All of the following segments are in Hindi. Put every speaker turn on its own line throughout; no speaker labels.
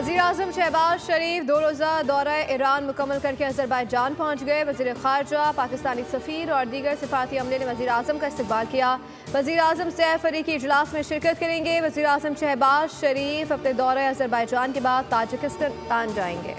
वज़ीर-ए-आज़म शहबाज शरीफ 2 रोज़ा दौरा ईरान मुकम्मल करके अज़रबैजान पहुँच गए। वज़ीर ख़ारजा, पाकिस्तानी सफ़ीर और दीगर सिफारती अमले ने वज़ीर-ए-आज़म का इस्तकबाल किया। वज़ीर-ए-आज़म सैफ फरीकी इजलास में शिरकत करेंगे। वज़ीर-ए-आज़म शहबाज शरीफ अपने दौरे अज़रबैजान के बाद ताजिकिस्तान जाएंगे।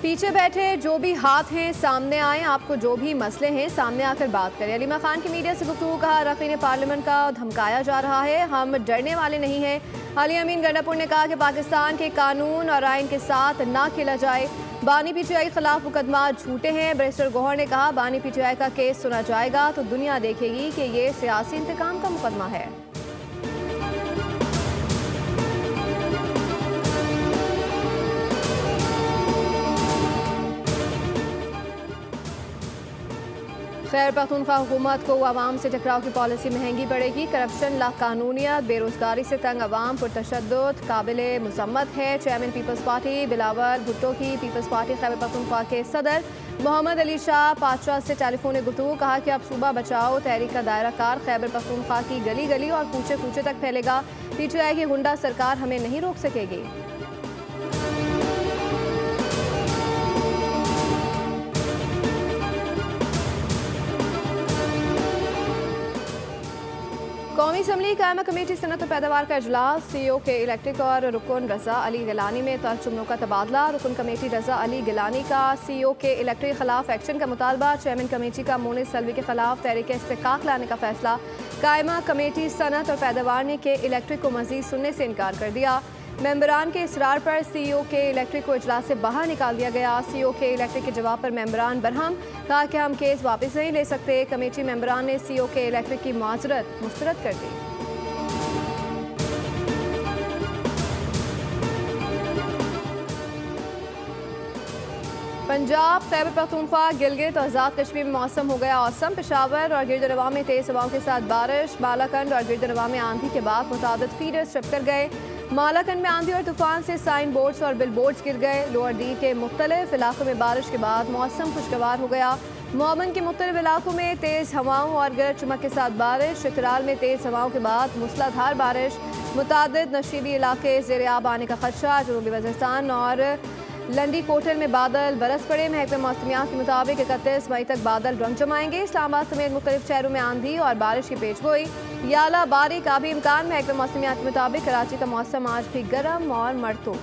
पीछे बैठे जो भी हाथ हैं सामने आए, आपको जो भी मसले हैं सामने आकर बात करें। अलीमा खान की मीडिया से गुफ्तगू, कहा रकीन पार्लियामेंट का धमकाया जा रहा है, हम डरने वाले नहीं हैं। अली अमीन गंडापुर ने कहा कि पाकिस्तान के कानून और आइन के साथ ना खेला जाए। बानी पीटीआई खिलाफ मुकदमा झूठे हैं। बैरिस्टर गौहर ने कहा बानी पीटीआई का केस सुना जाएगा तो दुनिया देखेगी कि ये सियासी इंतकाम का मुकदमा है। खैबर पख्तूनख्वा हुकूमत को अवाम से टकराव की पॉलिसी महंगी पड़ेगी। करप्शन, लाकानूनियत, बेरोजगारी से तंग अवाम पुरतशद्दुद काबिल मुज़म्मत है। चेयरमैन पीपल्स पार्टी बिलावल भुट्टो की पीपल्स पार्टी खैबर पख्तूनख्वा के सदर मोहम्मद अली शाह पातशाह से टेलीफोन गुफ्तगू, कहा कि अब सूबा बचाओ तहरीक का दायरा कार खैबर पख्तूनख्वा की गली गली और कूचे कूचे तक फैलेगा। पीटीआई की गुंडा सरकार हमें नहीं रोक सकेगी। कौमी असम्बली कायमा कमेटी सनत और पैदावार का इजलास। सीईओ के इलेक्ट्रिक और रुकन रजा अली गिलानी में तर्जुमों का तबादला। रुकन कमेटी रजा अली गिलानी का सीईओ के इलेक्ट्रिक खिलाफ एक्शन का मुतालबा। चेयरमैन कमेटी का मोनिस सलवी के खिलाफ तहरीक इस्तिकाक लाने का फैसला। कायमा कमेटी सनत और पैदावार ने के इलेक्ट्रिक को मजीद सुनने से इनकार कर दिया। मेंबरान के इसरार पर सीईओ के इलेक्ट्रिक को इजलास से बाहर निकाल दिया गया। सीईओ के इलेक्ट्रिक के जवाब पर मेंबरान बरहम, कहा कि हम केस वापस नहीं ले सकते। कमेटी मेंबरान ने सीईओ के इलेक्ट्रिक की माजरत मुस्तरद कर दी। पंजाब, खैबर पख्तूनख्वा, गिलगित और आज़ाद कश्मीर में मौसम हो गया औसम। पेशावर और गिरदनवा में तेज हवाओं के साथ बारिश। बालाकंड और गिरदनवा में आंधी के बाद मुतादिद फीडर्स टपकर गए। मालाकंड में आंधी और तूफान से साइन बोर्ड्स और बिल बोर्ड्स गिर गए। लोअर डी के मुख्तलिफ इलाकों में बारिश के बाद मौसम खुशगवार हो गया। मोमन के मुख्तलिफ इलाकों में तेज़ हवाओं और गरज चमक के साथ बारिश। चित्राल में तेज़ हवाओं के बाद मूसलाधार बारिश। मुतादिद नशीबी इलाके ज़ेर आब आने का खदशा। जनूबी वज़ीरिस्तान और लंडी कोटल में बादल बरस पड़े। महकमे मौसमियात के मुताबिक 31 मई तक बादल रंग जमाएंगे। इस्लामाबाद समेत मुख्तलिफ शहरों में आंधी और बारिश की पेशगोई। याला बारी का भी इम्कान। महकमे मौसमियात के मुताबिक कराची का मौसम आज भी गर्म और मरतूब।